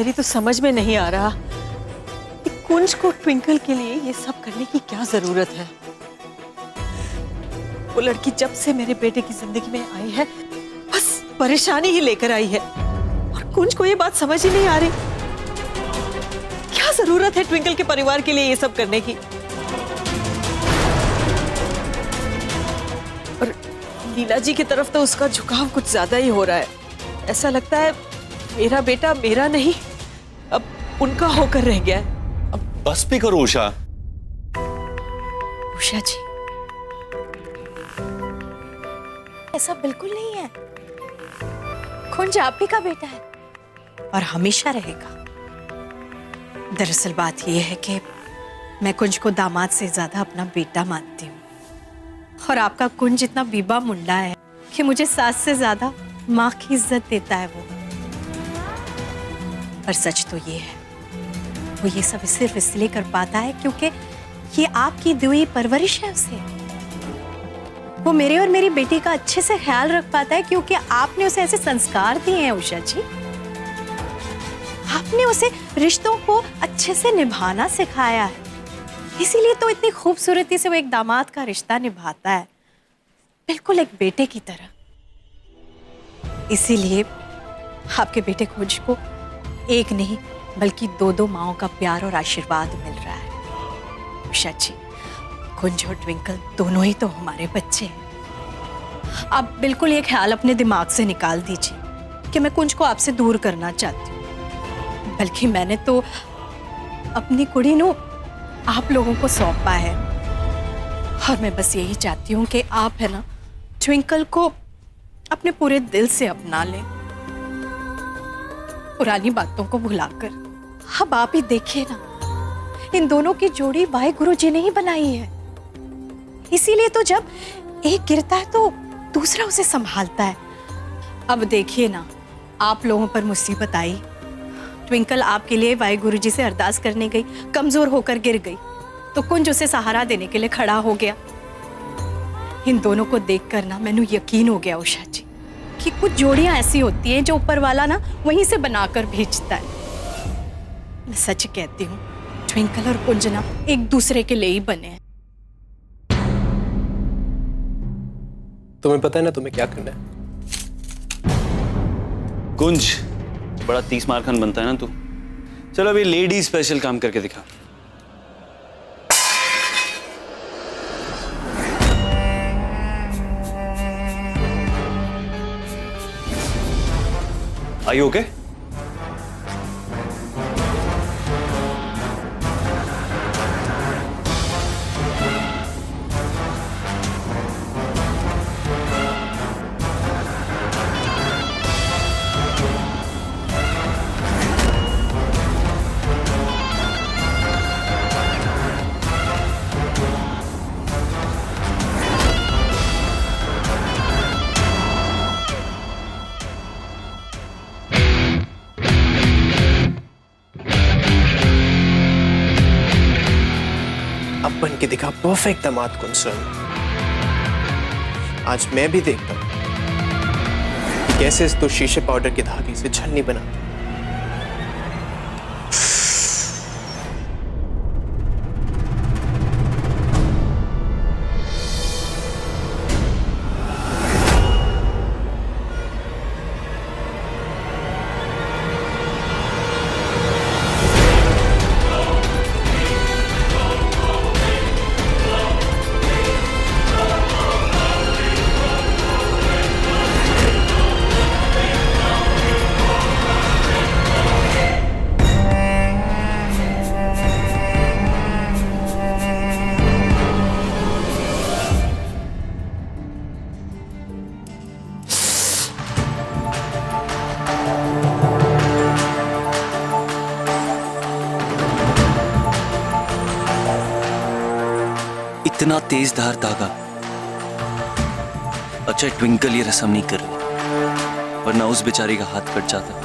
मेरी तो समझ में नहीं आ रहा कि कुंज को ट्विंकल के लिए ये सब करने की क्या जरूरत है। वो लड़की जब से मेरे बेटे की जिंदगी में आई है बस परेशानी ही लेकर आई है, और कुंज को ये बात समझ ही नहीं आ रही। क्या जरूरत है ट्विंकल के परिवार के लिए ये सब करने की। और लीला जी की तरफ तो उसका झुकाव कुछ ज्यादा ही हो रहा है। ऐसा लगता है मेरा बेटा मेरा नहीं, अब उनका होकर रह गया है। अब बस भी करो उषा। उषा जी, ऐसा बिल्कुल नहीं है। कुंज आप ही का बेटा है और हमेशा रहेगा। दरअसल बात यह है कि मैं कुंज को दामाद से ज्यादा अपना बेटा मानती हूँ, और आपका कुंज इतना बीबा मुंडा है कि मुझे सास से ज्यादा माँ की इज्जत देता है वो। पर सच तो ये है, वो ये सब सिर्फ इसलिए कर पाता है क्योंकि ये आपकी दी हुई परवरिश है उसे। वो मेरे और मेरी बेटी का अच्छे से ख्याल रख पाता है क्योंकि आपने उसे ऐसे संस्कार दिए हैं उषा जी। आपने उसे रिश्तों को अच्छे से निभाना सिखाया है, इसीलिए तो इतनी खूबसूरती से वो एक दामाद का रिश्ता निभाता है, बिल्कुल एक बेटे की तरह। इसीलिए आपके बेटे कुंज को एक नहीं बल्कि दो माओं का प्यार और आशीर्वाद मिल रहा है। उषा जी, कुंज और ट्विंकल दोनों ही तो हमारे बच्चे हैं। आप बिल्कुल ये ख्याल अपने दिमाग से निकाल दीजिए कि मैं कुंज को आपसे दूर करना चाहती हूँ, बल्कि मैंने तो अपनी कुड़ी नू आप लोगों को सौंपा है, और मैं बस यही चाहती हूँ कि आप है ना ट्विंकल को अपने पूरे दिल से अपना लें, पुरानी बातों को भुलाकर। अब आप ही देखिए ना, इन दोनों की जोड़ी वाहेगुरु जी ने ही बनाई है, इसीलिए तो जब एक गिरता है तो दूसरा उसे संभालता है। अब देखिए ना, आप लोगों पर मुसीबत आई, ट्विंकल आपके लिए वाहेगुरु जी से अरदास करने गई, कमजोर होकर गिर गई, तो कुंज उसे सहारा देने के लिए खड़ा हो गया। इन दोनों को देखकर ना मैंने यकीन हो गया उषा जी कि कुछ जोड़ियां ऐसी होती हैं जो ऊपर वाला ना वहीं से बनाकर भेजता है। मैं सच कहती हूँ, ट्विंकल और कुंज ना एक दूसरे के लिए ही बने हैं। तुम्हें पता है ना तुम्हें क्या करना है? कुंज बड़ा 30 मारखान बनता है ना तू। चलो अभी लेडी स्पेशल काम करके दिखा। Are you okay? अब बन के दिखा परफेक्ट दामाद कुंसन। आज मैं भी देखता हूं कि कैसे इस तो शीशे पाउडर की धागे से छन्नी बनाते। इतना तेज धार धागा। अच्छा ट्विंकल ये रस्म नहीं कर रही, वरना उस बेचारी का हाथ कट जाता।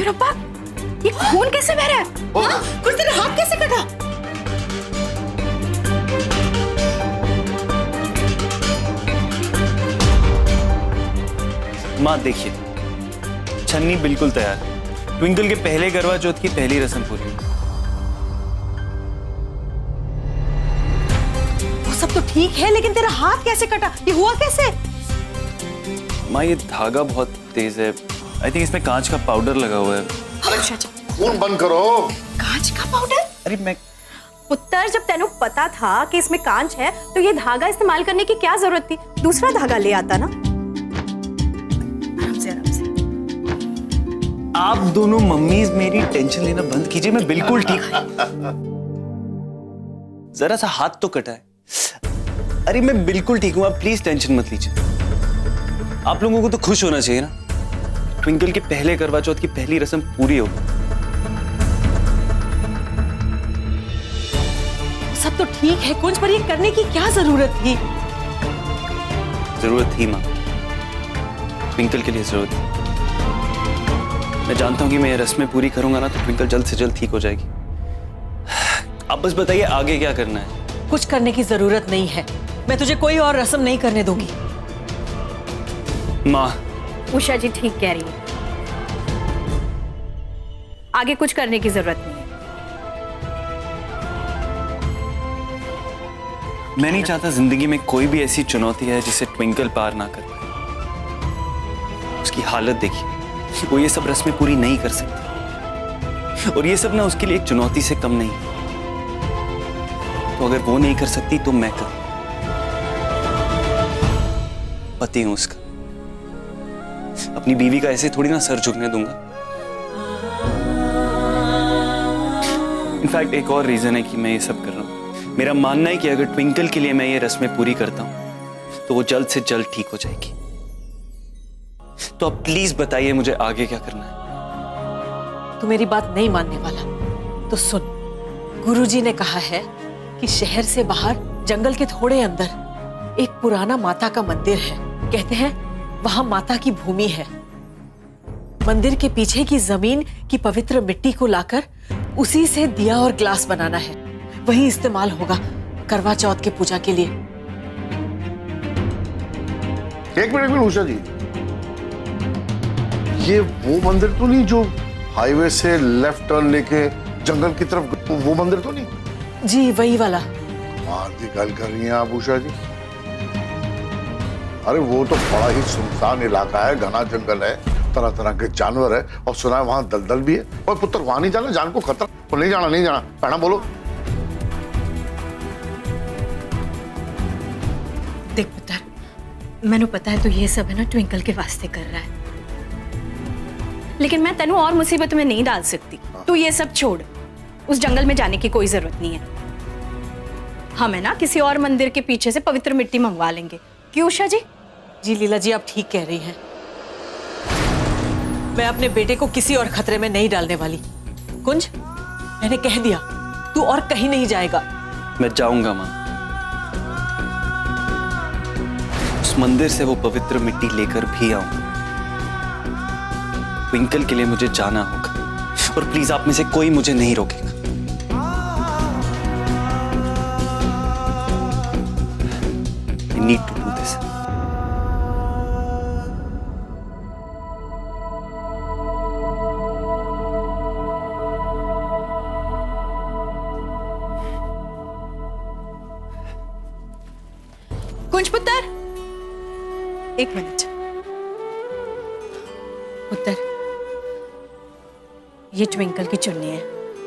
अरे रब्बा, ये खून कैसे बह रहा है? हाँ? कुछ तेरा हाथ कैसे कटा? माँ देखिए, छन्नी बिल्कुल तैयार है। ट्विंकल के पहले करवा चौथ की पहली रस्म पूरी। वो सब तो ठीक है, लेकिन तेरा हाथ कैसे कटा? ये हुआ कैसे? माँ ये धागा बहुत तेज है। आई थिंक इसमें कांच का पाउडर लगा हुआ है। फोन बंद करो। कांच का पाउडर? अरे मैं पुत्र, जब तेनू पता था कि इसमें कांच है तो ये धागा इस्तेमाल करने की क्या जरूरत थी? दूसरा धागा ले आता ना। आराम से आराम से। आप दोनों मम्मीज मेरी टेंशन लेना बंद कीजिए, मैं बिल्कुल ठीक हूं। जरा सा हाथ तो कटा है। अरे मैं बिल्कुल ठीक हूं, आप प्लीज टेंशन मत लीजिए। आप लोगों को तो खुश होना चाहिए ना, ट्विंकल के पहले करवा चौथ की पहली रस्म पूरी हो। सब तो ठीक है कुंज, पर ये करने की क्या जरूरत थी? जरूरत थी माँ, ट्विंकल के लिए जरूरत थी। मैं जानता हूं कि मैं ये रस्में पूरी करूंगा ना तो ट्विंकल जल्द से जल्द ठीक हो जाएगी। आप बस बताइए आगे क्या करना है। कुछ करने की जरूरत नहीं है। मैं तुझे कोई और रस्म नहीं करने दूंगी। माँ उषा जी ठीक कह रही है, आगे कुछ करने की जरूरत नहीं है। मैं नहीं चाहता जिंदगी में कोई भी ऐसी चुनौती है जिसे ट्विंकल पार ना कर पाए। उसकी हालत देखिए, वो ये सब रस्में पूरी नहीं कर सकती, और ये सब ना उसके लिए एक चुनौती से कम नहीं। तो अगर वो नहीं कर सकती तो मैं करूं। पति हूं उसका, अपनी बीवी का ऐसे थोड़ी ना सर झुकने दूंगा। इनफैक्ट एक और रीजन है कि मैं ये सब कर रहा हूं। मेरा मानना है कि अगर ट्विंकल के लिए मैं ये रस्में पूरी करता हूं तो वो जल्द से जल्द ठीक हो जाएगी। तो आप प्लीज बताइए मुझे आगे क्या करना है। तू मेरी बात नहीं मानने वाला तो सुन, गुरुजी ने कहा है कि शहर से बाहर जंगल के थोड़े अंदर एक पुराना माता का मंदिर है। कहते हैं वहां माता की भूमि है। मंदिर के पीछे की जमीन की पवित्र मिट्टी को लाकर उसी से दिया और ग्लास बनाना है। वही इस्तेमाल होगा करवा चौथ की पूजा के लिए। एक मिनट उषा जी, ये वो मंदिर तो नहीं जो हाईवे से लेफ्ट टर्न लेके जंगल की तरफ, वो मंदिर तो नहीं? जी वही वाला। कमाल की गल कर रही हैं आप उषा जी। अरे वो तो बड़ा ही सुनसान इलाका है, घना जंगल है, तरह तरह के जानवर है, और सुना है वहां दलदल भी है। और पुत्र वहां नहीं जाना, जान को खतरा। तो नहीं जाना, नहीं जाना, कहना बोलो। देख पुत्र, मैंने पता है तो ये सब है ना ट्विंकल के वास्ते कर रहा है, लेकिन मैं तेनू और मुसीबत में नहीं डाल सकती। तू ये सब छोड़, उस जंगल में जाने की कोई जरूरत नहीं है। हम है ना किसी और मंदिर के पीछे से पवित्र मिट्टी मंगवा लेंगे। क्यों उषा जी? जी लीला जी, आप ठीक कह रही हैं। मैं अपने बेटे को किसी और खतरे में नहीं डालने वाली। कुंज, मैंने कह दिया, तू और कहीं नहीं जाएगा। मैं जाऊंगा मां, उस मंदिर से वो पवित्र मिट्टी लेकर भी आऊंगा। ट्विंकल के लिए मुझे जाना होगा, और प्लीज आप में से कोई मुझे नहीं रोकेगा। I need to do this. कुंज पुत्र, एक मिनट। पुत्र, ये ट्विंकल की चुन्नी है।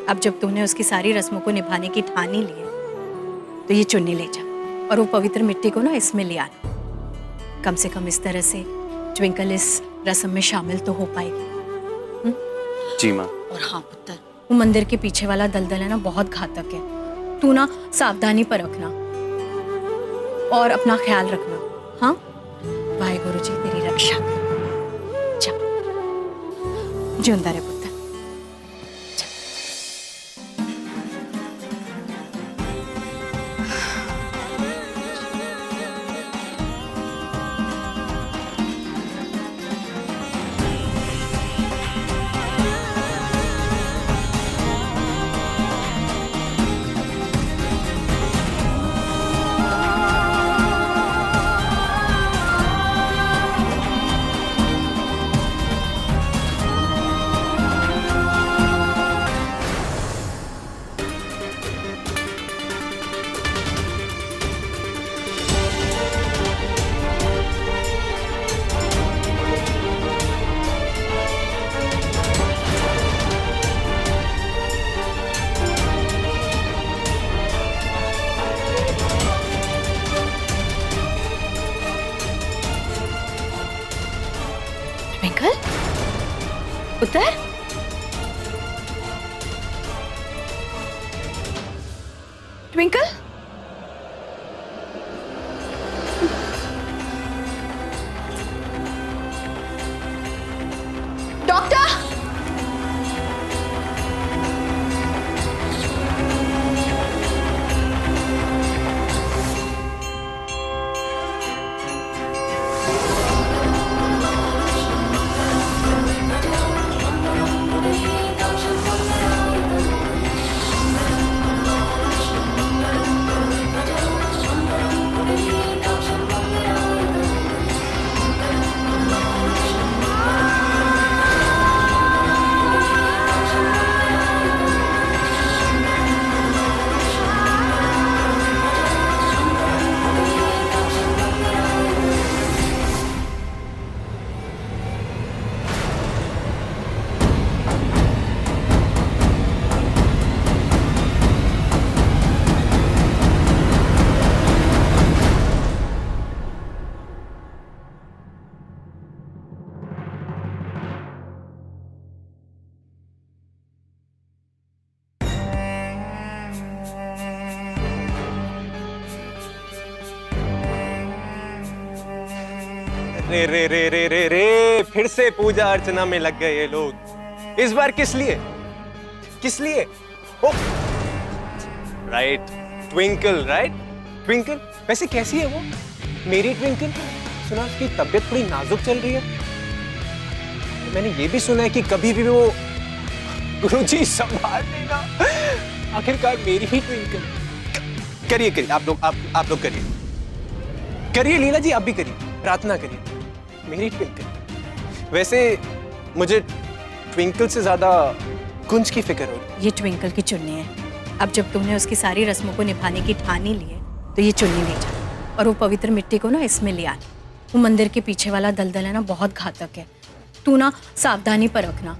अब जब तूने उसकी सारी रस्मों को निभाने की ठान ही ली है तो ये चुन्नी ले जा और वो पवित्र मिट्टी को ना इसमें ले आना। कम से कम इस तरह से ट्विंकल इस रस्म में शामिल तो हो पाएगी। जी माँ। और हाँ पुत्र, वो मंदिर के पीछे वाला दलदल है ना बहुत घातक है। तू ना सावधानी पर रखना और अपना ख्याल रखना। हाँ, वाहेगुरु जी तेरी रक्षा। जा, जिंदा रहे पुत्र। उतर। Twinkle, doctor. रे रे रे रे रे रे, फिर से पूजा अर्चना में लग गए ये लोग। इस बार किस लिए? किस लिए? ओ राइट, ट्विंकल, राइट? ट्विंकल वैसे कैसी है वो? मेरी ट्विंकल? सुना उसकी तबीयत थोड़ी नाजुक चल रही है। मैंने ये भी सुना है कि कभी भी वो गुरुजी संभाल लेना। आखिरकार मेरी ही ट्विंकल। करिए करिए, आप लोग करिए करिए, लीला जी आप भी करिए, प्रार्थना करिए मेरी ट्विंकल। वैसे मुझे ट्विंकल से ज्यादा कुंज की फिक्र हो रही। ये ट्विंकल की चुन्नी है। अब जब तुमने उसकी सारी रस्मों को निभाने की ठान ही ली है तो ये चुन्नी ले जा और वो पवित्र मिट्टी को ना इसमें ले आना। वो मंदिर के पीछे वाला दलदल है ना, बहुत घातक है। तू ना सावधानी पर रखना।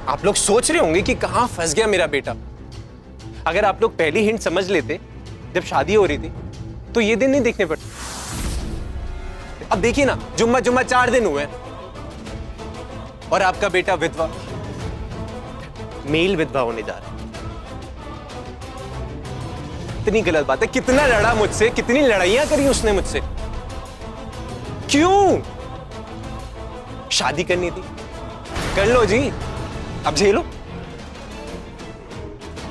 आप लोग सोच रहे होंगे कि कहां फंस गया मेरा बेटा। अगर आप लोग पहली हिंट समझ लेते जब शादी हो रही थी तो ये दिन नहीं देखने पड़ते। अब देखिए ना, जुम्मा 4 दिन हुए और आपका बेटा विधवा, मेल विधवा होने जा रहा है। इतनी गलत बात है। कितना लड़ा मुझसे, कितनी लड़ाइयां करी उसने मुझसे। क्यों? शादी करनी थी, कर लो जी, अब झेलो।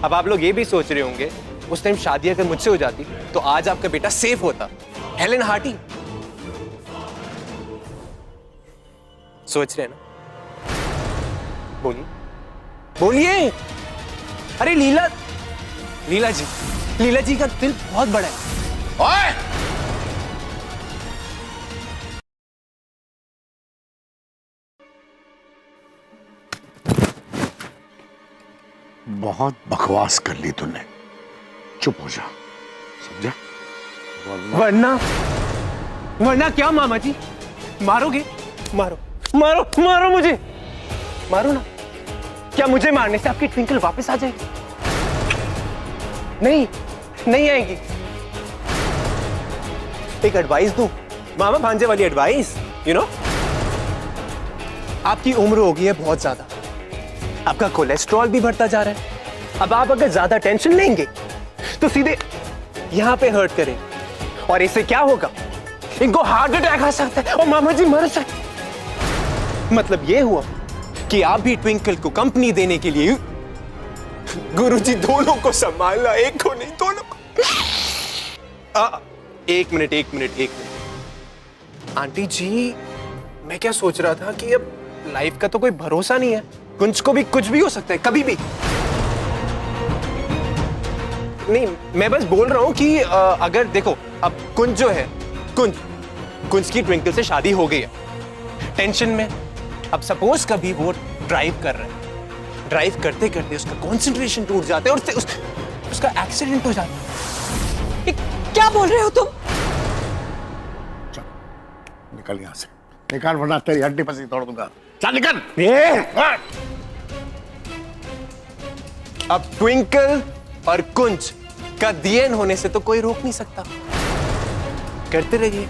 अब आप लोग ये भी सोच रहे होंगे उस टाइम शादी अगर मुझसे हो जाती तो आज आपका बेटा सेफ होता। हेलेन हार्टी सोच रहे हैं ना? बोलिए बोलिए। अरे लीला जी का दिल बहुत बड़ा है। ओए! बहुत बकवास कर ली तूने, चुप हो जा, समझा? वरना क्या मामा जी? मारोगे? मारो मुझे, मारो ना। क्या मुझे मारने से आपकी ट्विंकल वापस आ जाएगी? नहीं आएगी। एक एडवाइस दूं, मामा भांजे वाली एडवाइस, यू नो, आपकी उम्र हो गई है बहुत ज्यादा, आपका कोलेस्ट्रॉल भी बढ़ता जा रहा है। अब आप अगर ज्यादा टेंशन लेंगे तो सीधे यहां पे हर्ट करें और इससे क्या होगा? इनको हार्ट अटैक आ सकता है और मामा जी मर सकते। मतलब ये हुआ कि आप भी ट्विंकल को कंपनी देने के लिए गुरुजी दोनों को संभालना, एक को नहीं दोनों को। एक मिनट आंटी जी, मैं क्या सोच रहा था कि अब लाइफ का तो कोई भरोसा नहीं है, कुंज को भी कुछ भी हो सकता है कभी भी। नहीं, मैं बस बोल रहा हूं कि अगर देखो, अब कुंज जो है, कुंज की ट्विंकल से शादी हो गई है, टेंशन में। अब सपोज कभी वो ड्राइव कर रहा है, ड्राइव करते करते उसका कंसंट्रेशन टूट जाता है और उसका एक्सीडेंट हो जाता है। क्या बोल रहे हो तुम? चल निकल यहां से, निकाल वरना तेरी हड्डी पसली तोड़ दूंगा। चल निकल। अब ट्विंकल और कुंज का डीएन होने से तो कोई रोक नहीं सकता। करते रहिए,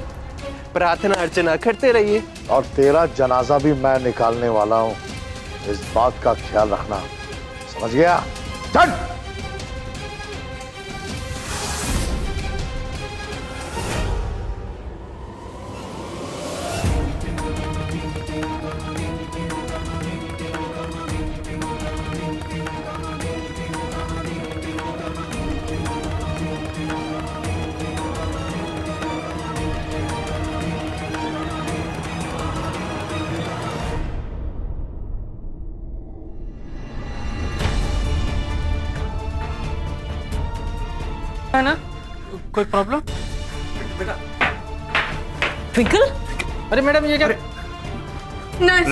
प्रार्थना अर्चना करते रहिए। और तेरा जनाजा भी मैं निकालने वाला हूँ, इस बात का ख्याल रखना, समझ गया? चल। है ना, कोई प्रॉब्लम? ट्विंकल, अरे मैडम ये क्या? नर्स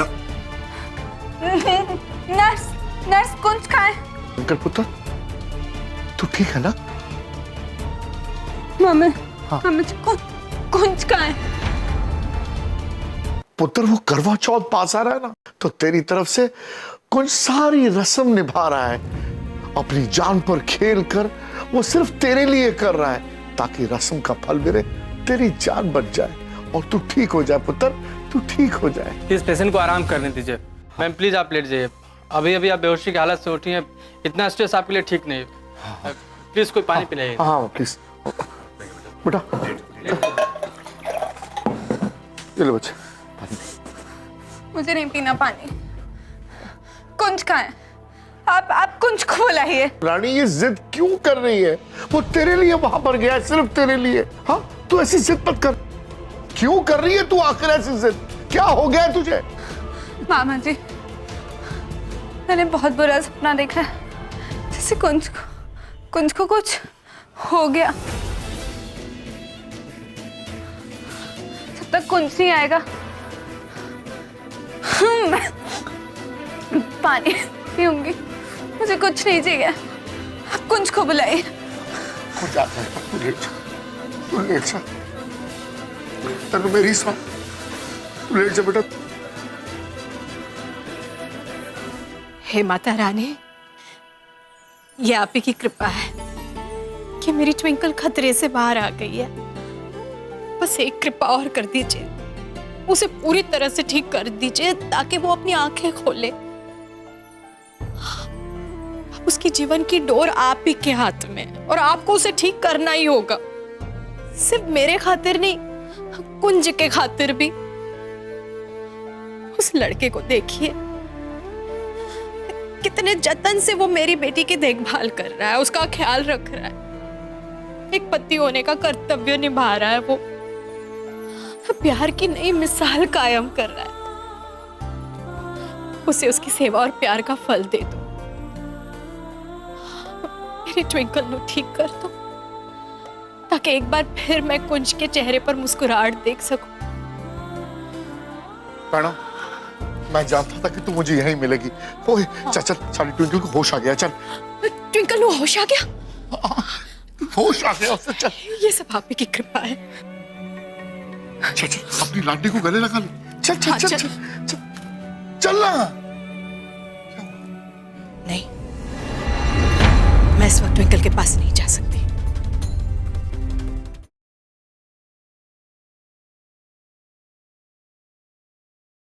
नर्स नर्स कुंज कहाँ है? अंकल पुत्र, तू ठीक है ना? मम्मी मम्मी कुंज कहाँ है? पुत्र वो करवा चौथ पास आ रहा है ना, तो तेरी तरफ से कुछ सारी रस्म निभा रहा है, अपनी जान पर खेल कर वो सिर्फ तेरे लिए कर रहा है, ताकि रस्म का फल मिले, तेरी जान बच जाए और तू ठीक हो जाए पुत्र, तू ठीक हो जाए। इस पेशेंट को आराम करने दीजिए। मैम प्लीज आप लेट जाइए, अभी अभी आप बेहोशी की हालत से उठी हैं, इतना स्ट्रेस आपके लिए ठीक नहीं है। प्लीज कोई पानी पिलाइए। हाँ प्लीज बेटा, ये लो बच्चे पानी। मुझे नहीं पीना पानी। कुंज कहाँ है? आप कुंज को बुलाइए। रानी ये जिद क्यों कर रही है? वो तेरे लिए वहां पर गया है, सिर्फ तेरे लिए। हाँ तू ऐसी जिद मत कर। क्यों कर रही है तू आखिर ऐसी जिद? क्या हो गया है तुझे? मामा जी, मैंने बहुत बुरा सपना देखा है, जैसे कुंज को कुछ हो गया। जब तक कुंज नहीं आएगा मैं पानी पीऊंगी, मुझे कुछ नहीं चाहिए। आप कुंज को बुलाइए। कुछ आता है, तू लेट जा, तेरे मेरी सुन, तू लेट जा बेटा। हे माता रानी, ये आप ही की कृपा है कि मेरी ट्विंकल खतरे से बाहर आ गई है। बस एक कृपा और कर दीजिए, उसे पूरी तरह से ठीक कर दीजिए ताकि वो अपनी आंखें खोले। उसकी जीवन की डोर आप ही के हाथ में, और आपको उसे ठीक करना ही होगा। सिर्फ मेरे खातिर नहीं, कुंज के खातिर भी। उस लड़के को देखिए, कितने जतन से वो मेरी बेटी की देखभाल कर रहा है, उसका ख्याल रख रहा है, एक पति होने का कर्तव्य निभा रहा है। वो प्यार की नई मिसाल कायम कर रहा है। उसे उसकी सेवा और प्यार का फल दे दो। मेरी ट्विंकल को ठीक कर दो, ताकि एक बार फिर मैं कुंज के चेहरे पर मुस्कुराहट देख सकूं। मैडम, मैं जानता था कि तू मुझे यहीं मिलेगी। ओए चल चल, सारी ट्विंकल को होश आ गया, चल। ट्विंकल को होश आ गया? होश आ गया उससे, चल। ये सब आप ही की कृपा है। चल चल, अपनी लाडी को गले लगा ले। चल चल चल चल चल, चल ना। नहीं, मैं इस वक्त ट्विंकल के पास नहीं जा सकती।